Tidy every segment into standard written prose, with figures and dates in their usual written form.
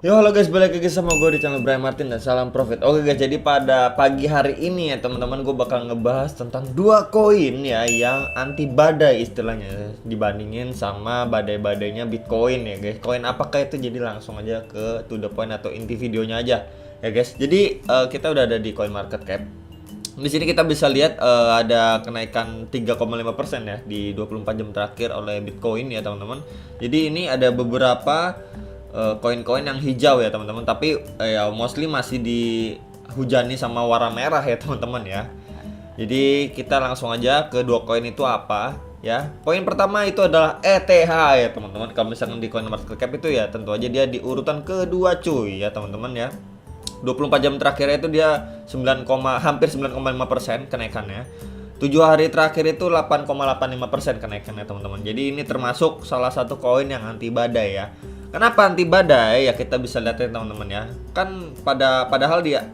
Yo halo guys, balik lagi sama gue di channel Brian Martin dan salam profit. Oke guys, jadi pada pagi hari ini ya teman-teman, gue bakal ngebahas tentang dua koin ya yang anti badai istilahnya dibandingin sama badai-badainya Bitcoin ya guys. Koin apakah itu? Jadi langsung aja ke to the point atau inti videonya aja ya guys. Jadi kita udah ada di CoinMarketCap. Di sini kita bisa lihat ada kenaikan 3,5% ya di 24 jam terakhir oleh Bitcoin ya teman-teman. Jadi ini ada beberapa koin-koin yang hijau ya teman-teman, tapi ya mostly masih dihujani sama warna merah ya teman-teman ya. Jadi kita langsung aja ke dua koin itu apa ya. Koin pertama itu adalah ETH ya teman-teman. Kalau misalkan di CoinMarketCap itu ya tentu aja dia di urutan kedua cuy ya teman-teman ya. 24 jam terakhir itu dia hampir 9,5% kenaikannya. 7 hari terakhir itu 8,85% kenaikannya teman-teman. Jadi ini termasuk salah satu koin yang anti badai ya. Kenapa anti badai? Ya kita bisa lihat ya teman-teman ya. Kan padahal dia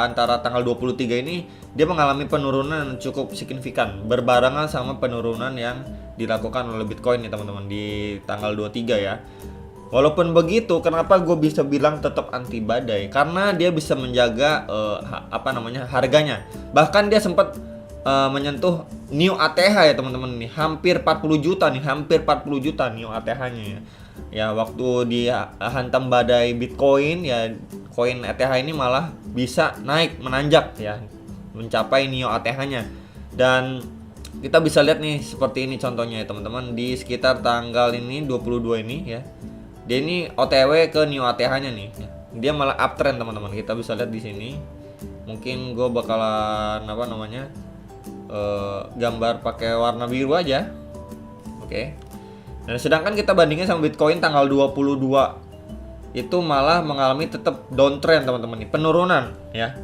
antara tanggal 23 ini dia mengalami penurunan cukup signifikan berbarengan sama penurunan yang dilakukan oleh Bitcoin ya teman-teman di tanggal 23 ya. Walaupun begitu, kenapa gue bisa bilang tetap anti badai? Karena dia bisa menjaga harganya. Bahkan dia sempat menyentuh new ATH ya teman-teman nih, hampir 40 juta new ATH-nya ya. Ya waktu dihantam badai Bitcoin ya, koin ETH ini malah bisa naik menanjak ya, mencapai new ATH-nya. Dan kita bisa lihat nih seperti ini contohnya ya teman-teman, di sekitar tanggal ini 22 ini ya. Dia ini OTW ke new ATH-nya nih. Dia malah uptrend teman-teman. Kita bisa lihat di sini. Mungkin gue bakalan gambar pakai warna biru aja. Oke. Dan sedangkan kita bandingin sama Bitcoin tanggal 22 itu malah mengalami tetap downtrend teman-teman nih, penurunan ya.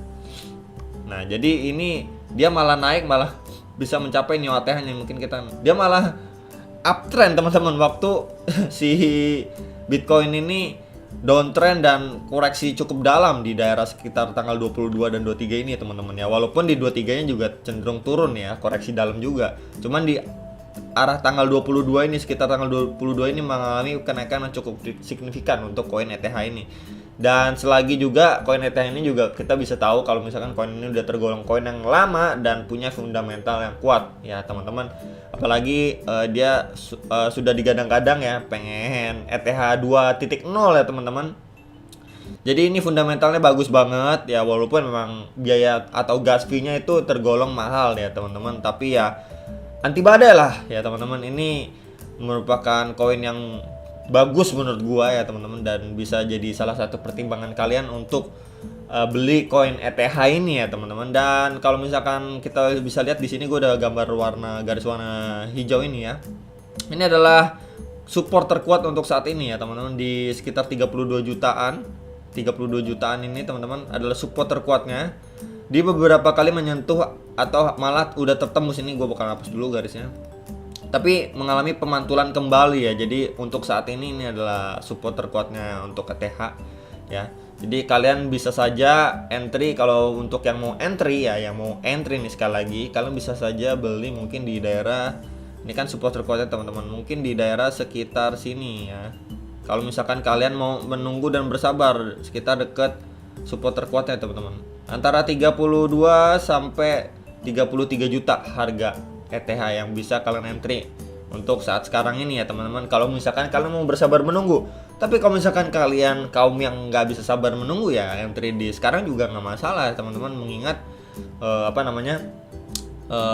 Nah, jadi ini dia malah naik, malah bisa mencapai new ATH-nya. Mungkin dia malah uptrend teman-teman waktu si Bitcoin ini downtrend dan koreksi cukup dalam di daerah sekitar tanggal 22 dan 23 ini teman-teman ya. Walaupun di 23-nya juga cenderung turun ya, koreksi dalam juga. Cuman di arah tanggal 22 ini, sekitar tanggal 22 ini mengalami kenaikan yang cukup signifikan untuk koin ETH ini. Dan selagi juga koin ETH ini juga kita bisa tahu kalau misalkan koin ini udah tergolong koin yang lama dan punya fundamental yang kuat ya teman-teman. Apalagi dia sudah digadang-gadang ya pengen ETH 2.0 ya teman-teman. Jadi ini fundamentalnya bagus banget ya, walaupun memang biaya atau gas fee-nya itu tergolong mahal ya teman-teman, tapi ya anti badai lah ya teman-teman. Ini merupakan koin yang bagus menurut gua ya teman-teman, dan bisa jadi salah satu pertimbangan kalian untuk beli koin ETH ini ya teman-teman. Dan kalau misalkan kita bisa lihat di sini, gua ada gambar garis warna hijau ini ya. Ini adalah support terkuat untuk saat ini ya teman-teman, di sekitar 32 jutaan. 32 jutaan ini teman-teman adalah support terkuatnya. Di beberapa kali menyentuh atau malah udah tertembus, ini gue bakal hapus dulu garisnya, tapi mengalami pemantulan kembali ya. Jadi untuk saat ini adalah support terkuatnya untuk ETH ya. Jadi kalian bisa saja entry, kalau untuk yang mau entry ya, yang mau entry nih sekali lagi, kalian bisa saja beli mungkin di daerah ini kan support terkuatnya teman-teman, mungkin di daerah sekitar sini ya. Kalau misalkan kalian mau menunggu dan bersabar, sekitar dekat support terkuatnya teman-teman, antara 32 sampai 33 juta harga ETH yang bisa kalian entry untuk saat sekarang ini ya teman-teman. Kalau misalkan kalian mau bersabar menunggu, tapi kalau misalkan kalian kaum yang nggak bisa sabar menunggu ya, entry di sekarang juga nggak masalah ya teman-teman, mengingat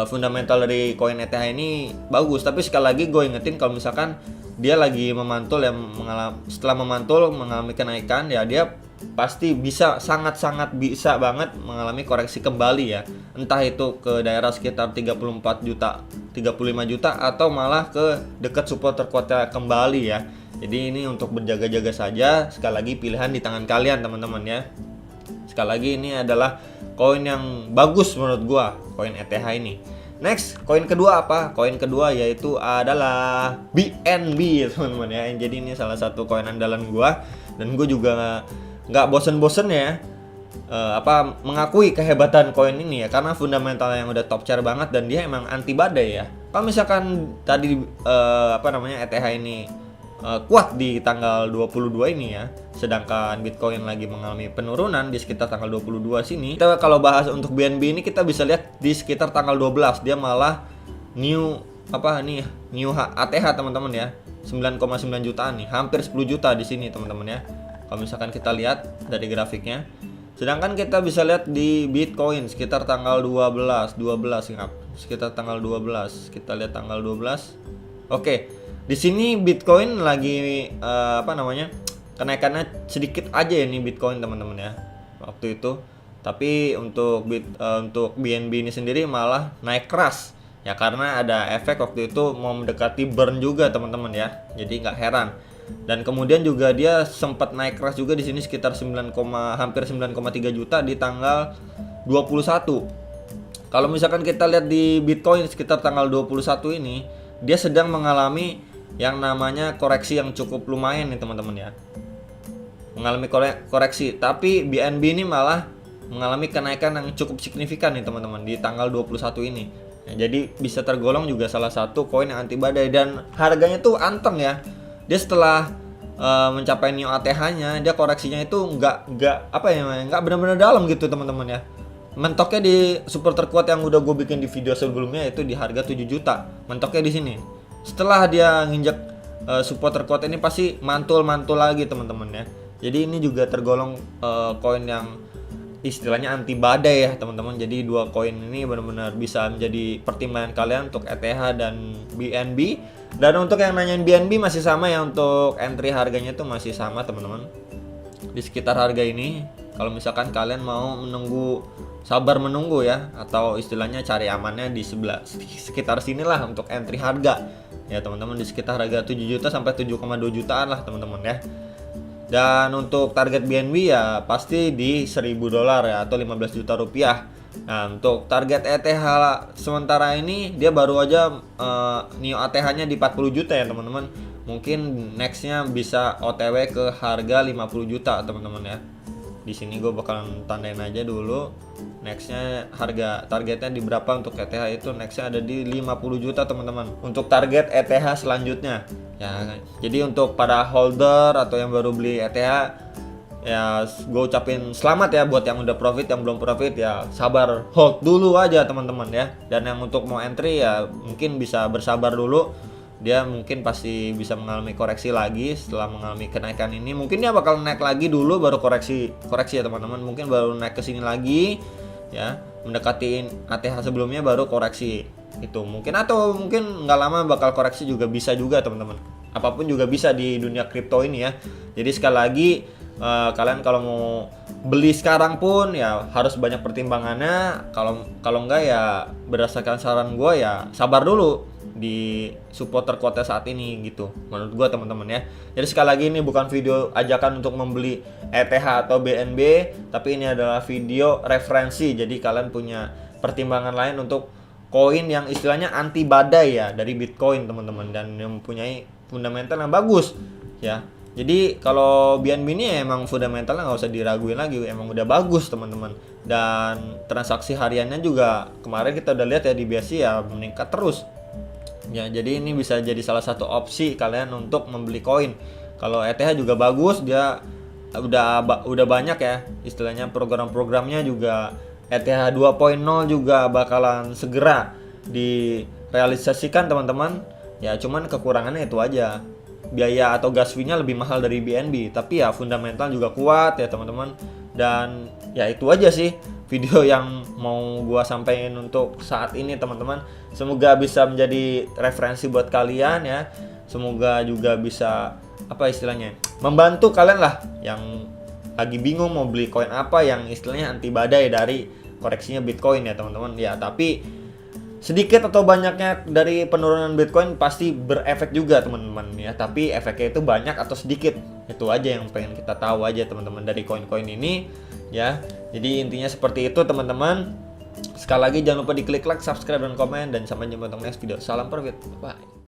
fundamental dari koin ETH ini bagus. Tapi sekali lagi gue ingetin, kalau misalkan dia lagi memantul ya, setelah memantul mengalami kenaikan ya, dia pasti bisa sangat-sangat bisa banget mengalami koreksi kembali ya, entah itu ke daerah sekitar 34 juta, 35 juta, atau malah ke dekat support terkuatnya kembali ya. Jadi ini untuk berjaga-jaga saja, sekali lagi pilihan di tangan kalian teman-teman ya. Sekali lagi ini adalah koin yang bagus menurut gua, koin ETH ini. Next, koin kedua apa? Koin kedua yaitu adalah BNB teman-teman ya. Jadi ini salah satu koin andalan gua, dan gua juga nggak bosen-bosen ya mengakui kehebatan koin ini ya, karena fundamental yang udah top tier banget dan dia emang anti badai ya. Kalau misalkan tadi ETH ini kuat di tanggal 22 ini ya. Sedangkan Bitcoin lagi mengalami penurunan di sekitar tanggal 22 sini. Kita kalau bahas untuk BNB ini kita bisa lihat di sekitar tanggal 12 dia malah new ATH teman-teman ya. 9,9 jutaan nih, hampir 10 juta di sini teman-teman ya. Kalau misalkan kita lihat dari grafiknya. Sedangkan kita bisa lihat di Bitcoin sekitar tanggal 12 ingat. Sekitar tanggal 12. Kita lihat tanggal 12. Oke. Di sini Bitcoin lagi kenaikannya sedikit aja ya nih Bitcoin teman-teman ya. Waktu itu. Tapi untuk BNB ini sendiri malah naik keras. Ya karena ada efek waktu itu mau mendekati burn juga teman-teman ya. Jadi nggak heran. Dan kemudian juga dia sempat naik keras juga di sini sekitar hampir 9,3 juta di tanggal 21. Kalau misalkan kita lihat di Bitcoin sekitar tanggal 21 ini, dia sedang mengalami yang namanya koreksi yang cukup lumayan nih teman-teman ya. Mengalami koreksi, tapi BNB ini malah mengalami kenaikan yang cukup signifikan nih teman-teman di tanggal 21 ini. Ya, jadi bisa tergolong juga salah satu koin yang anti badai dan harganya tuh anteng ya. Dia setelah mencapai new ATH-nya, dia koreksinya itu nggak benar-benar dalam gitu teman-teman ya. Mentoknya di support terkuat yang udah gue bikin di video sebelumnya itu di harga 7 juta. Mentoknya di sini. Setelah dia nginjek support terkuat ini pasti mantul lagi teman-teman ya. Jadi ini juga tergolong koin yang istilahnya anti badai ya teman-teman. Jadi dua koin ini benar-benar bisa menjadi pertimbangan kalian untuk ETH dan BNB. Dan untuk yang nanyain BNB masih sama ya, untuk entry harganya tuh masih sama teman-teman. Di sekitar harga ini kalau misalkan kalian mau sabar menunggu ya, atau istilahnya cari amannya di sekitar sinilah untuk entry harga. Ya teman-teman di sekitar harga 7 juta sampai 7,2 jutaan lah teman-teman ya. Dan untuk target BNB ya pasti di $1.000 ya atau 15 juta rupiah. Nah untuk target ETH sementara ini dia baru aja new ATH-nya di 40 juta ya teman-teman. Mungkin nextnya bisa OTW ke harga 50 juta teman-teman ya. Di sini gue bakalan tandain aja dulu. Nextnya harga targetnya di berapa untuk ETH itu, nextnya ada di 50 juta teman-teman. Untuk target ETH selanjutnya ya. Jadi untuk para holder atau yang baru beli ETH ya gue ucapin selamat ya buat yang udah profit, yang belum profit ya sabar hold dulu aja teman-teman ya. Dan yang untuk mau entry ya mungkin bisa bersabar dulu. Dia mungkin pasti bisa mengalami koreksi lagi setelah mengalami kenaikan ini. Mungkin dia bakal naik lagi dulu baru koreksi ya teman-teman. Mungkin baru naik ke sini lagi ya, mendekati ATH sebelumnya baru koreksi itu mungkin, atau mungkin nggak lama bakal koreksi juga bisa juga teman-teman. Apapun juga bisa di dunia kripto ini ya. Jadi sekali lagi kalian kalau mau beli sekarang pun ya harus banyak pertimbangannya. Kalau enggak ya berdasarkan saran gue ya sabar dulu di support terkuatnya saat ini gitu menurut gue teman-teman ya. Jadi sekali lagi ini bukan video ajakan untuk membeli ETH atau BNB, tapi ini adalah video referensi. Jadi kalian punya pertimbangan lain untuk koin yang istilahnya anti badai ya dari Bitcoin teman-teman, dan yang mempunyai fundamental yang bagus ya. Jadi kalau BNB ini emang fundamentalnya nggak usah diraguin lagi, emang udah bagus teman-teman. Dan transaksi hariannya juga kemarin kita udah lihat ya di BSC ya meningkat terus. Ya, jadi ini bisa jadi salah satu opsi kalian untuk membeli koin. Kalau ETH juga bagus, dia udah banyak ya istilahnya program-programnya juga. ETH 2.0 juga bakalan segera direalisasikan teman-teman. Ya cuman kekurangannya itu aja. Biaya atau gas fee-nya lebih mahal dari BNB, tapi ya fundamental juga kuat ya teman-teman. Dan ya itu aja sih video yang mau gua sampaikan untuk saat ini teman-teman. Semoga bisa menjadi referensi buat kalian ya. Semoga juga bisa membantu kalian lah yang lagi bingung mau beli koin apa yang istilahnya anti badai dari koreksinya Bitcoin ya teman-teman. Ya tapi sedikit atau banyaknya dari penurunan Bitcoin pasti berefek juga teman-teman ya. Tapi efeknya itu banyak atau sedikit, itu aja yang pengen kita tahu aja teman-teman dari koin-koin ini ya. Jadi intinya seperti itu teman-teman. Sekali lagi jangan lupa diklik like, subscribe, dan komen. Dan sampai jumpa untuk next video. Salam profit, bye.